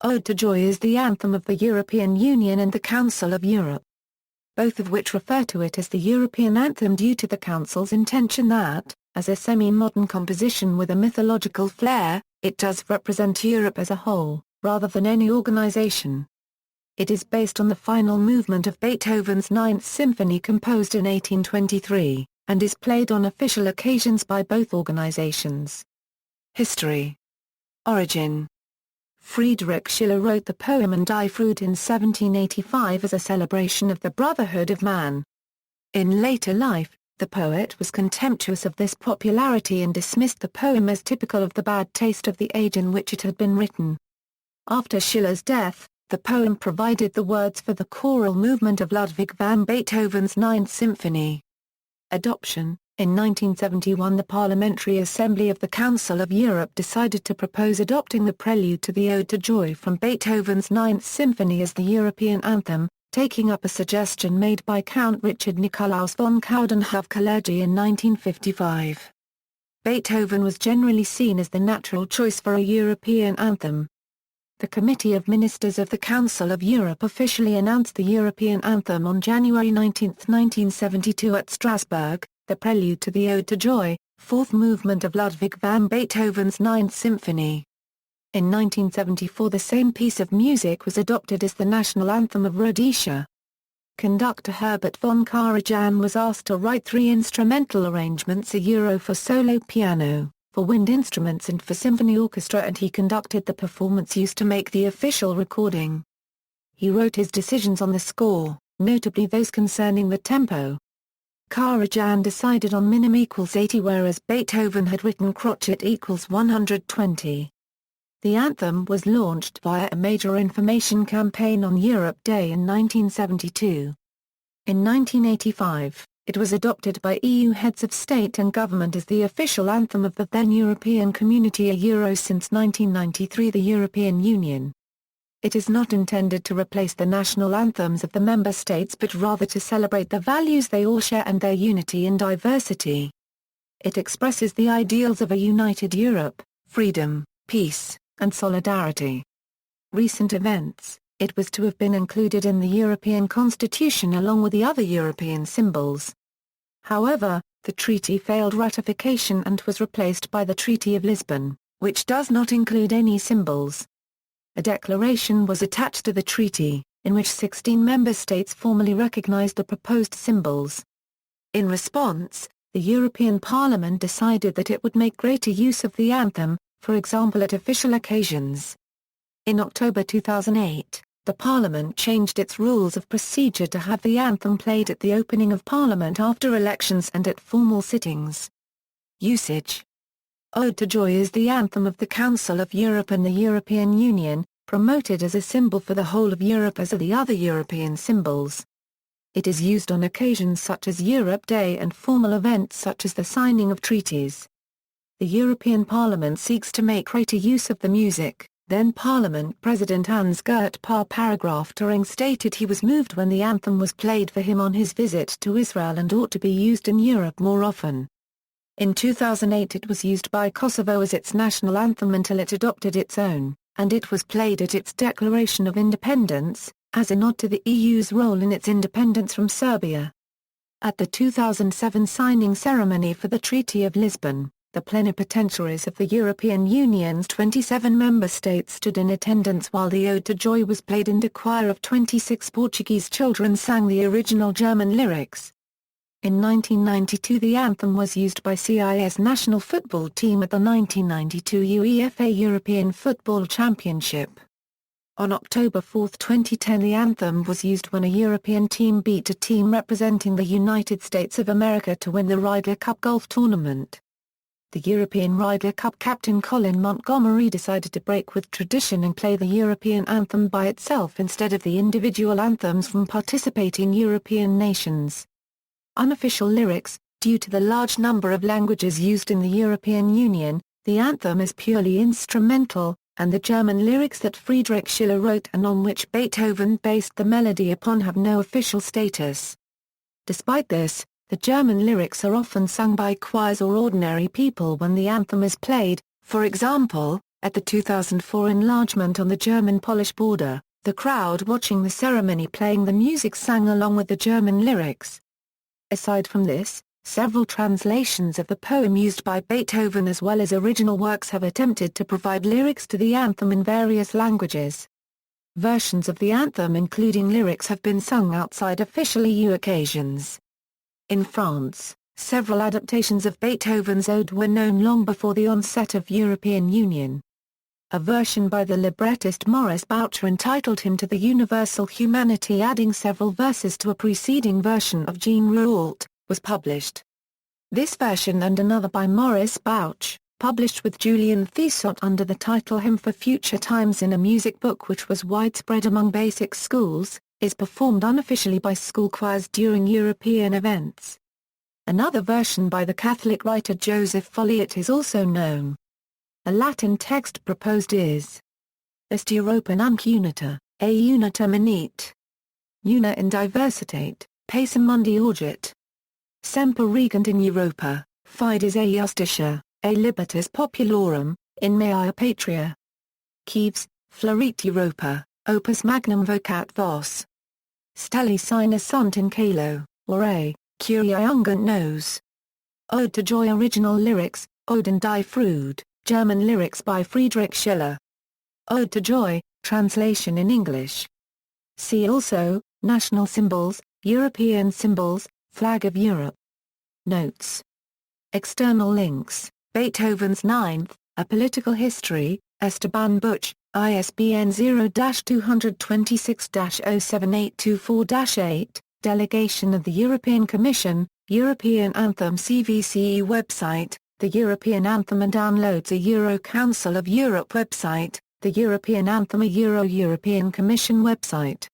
Ode to Joy is the anthem of the European Union and the Council of Europe, both of which refer to it as the European Anthem due to the Council's intention that, as a semi-modern composition with a mythological flair, it does represent Europe as a whole, rather than any organization. It is based on the final movement of Beethoven's Ninth Symphony composed in 1823, and is played on official occasions by both organizations. History. Origin. Friedrich Schiller wrote the poem and Die Freude in 1785 as a celebration of the brotherhood of man. In later life, the poet was contemptuous of this popularity and dismissed the poem as typical of the bad taste of the age in which it had been written. After Schiller's death, the poem provided the words for the choral movement of Ludwig van Beethoven's Ninth Symphony. Adoption. In 1971 the Parliamentary Assembly of the Council of Europe decided to propose adopting the prelude to the Ode to Joy from Beethoven's Ninth Symphony as the European Anthem, taking up a suggestion made by Count Richard Nikolaus von Coudenhove-Kalergi in 1955. Beethoven was generally seen as the natural choice for a European anthem. The Committee of Ministers of the Council of Europe officially announced the European Anthem on January 19, 1972 at Strasbourg, the prelude to the Ode to Joy, fourth movement of Ludwig van Beethoven's Ninth Symphony. In 1974 the same piece of music was adopted as the national anthem of Rhodesia. Conductor Herbert von Karajan was asked to write 3 instrumental arrangements for solo piano, for wind instruments and for symphony orchestra, and he conducted the performance used to make the official recording. He wrote his decisions on the score, notably those concerning the tempo. Karajan decided on minim equals 80 whereas Beethoven had written crotchet equals 120. The anthem was launched via a major information campaign on Europe Day in 1972. In 1985, it was adopted by EU heads of state and government as the official anthem of the then European Community since 1993 the European Union. It is not intended to replace the national anthems of the member states but rather to celebrate the values they all share and their unity in diversity. It expresses the ideals of a united Europe, freedom, peace, and solidarity. Recent events. It was to have been included in the European Constitution along with the other European symbols. However, the treaty failed ratification and was replaced by the Treaty of Lisbon, which does not include any symbols. A declaration was attached to the treaty, in which 16 member states formally recognized the proposed symbols. In response, the European Parliament decided that it would make greater use of the anthem, for example at official occasions. In October 2008, the Parliament changed its rules of procedure to have the anthem played at the opening of Parliament after elections and at formal sittings. Usage. Ode to Joy is the anthem of the Council of Europe and the European Union, promoted as a symbol for the whole of Europe as are the other European symbols. It is used on occasions such as Europe Day and formal events such as the signing of treaties. The European Parliament seeks to make greater use of the music. Then Parliament President Hans-Gert Papa stated he was moved when the anthem was played for him on his visit to Israel and ought to be used in Europe more often. In 2008 it was used by Kosovo as its national anthem until it adopted its own, and it was played at its Declaration of Independence, as a nod to the EU's role in its independence from Serbia. At the 2007 signing ceremony for the Treaty of Lisbon, the plenipotentiaries of the European Union's 27 member states stood in attendance while the Ode to Joy was played and a choir of 26 Portuguese children sang the original German lyrics. In 1992 the anthem was used by CIS national football team at the 1992 UEFA European Football Championship. On October 4, 2010 the anthem was used when a European team beat a team representing the United States of America to win the Ryder Cup golf tournament. The European Ryder Cup captain Colin Montgomery decided to break with tradition and play the European anthem by itself instead of the individual anthems from participating European nations. Unofficial lyrics. Due to the large number of languages used in the European Union, the anthem is purely instrumental, and the German lyrics that Friedrich Schiller wrote and on which Beethoven based the melody upon have no official status. Despite this, the German lyrics are often sung by choirs or ordinary people when the anthem is played, for example, At the 2004 enlargement on the German-Polish border, the crowd watching the ceremony playing the music sang along with the German lyrics. Aside from this, several translations of the poem used by Beethoven as well as original works have attempted to provide lyrics to the anthem in various languages. Versions of the anthem including lyrics have been sung outside official EU occasions. In France, several adaptations of Beethoven's ode were known long before the onset of European Union. A version by the librettist Maurice Boucher entitled Hymn to the Universal Humanity adding several verses to a preceding version of Jean Rouault, was published. This version and another by Maurice Boucher, published with Julien Thissot under the title Hymn for Future Times in a music book which was widespread among basic schools, is performed unofficially by school choirs during European events. Another version by the Catholic writer Joseph Folliot is also known. A Latin text proposed is Est Europa nunc unita, a unita manit. Una in diversitate, pacem mundi urgit. Semper regent in Europa, fides a justitia, a libertas populorum, in mea patria. Kieves, florit Europa, opus magnum vocat vos. Stelli sine sunt in calo, ore, curiae ungunt nos. Ode to Joy. Original lyrics, Ode in die Freude, German lyrics by Friedrich Schiller. Ode to Joy, translation in English. See also, National symbols, European symbols, Flag of Europe. Notes. External links, Beethoven's Ninth, A Political History, Esteban Buch, ISBN 0-226-07824-8, Delegation of the European Commission, European Anthem CVCE website, the European Anthem and downloads a Euro Council of Europe website, the European Anthem a European Commission website.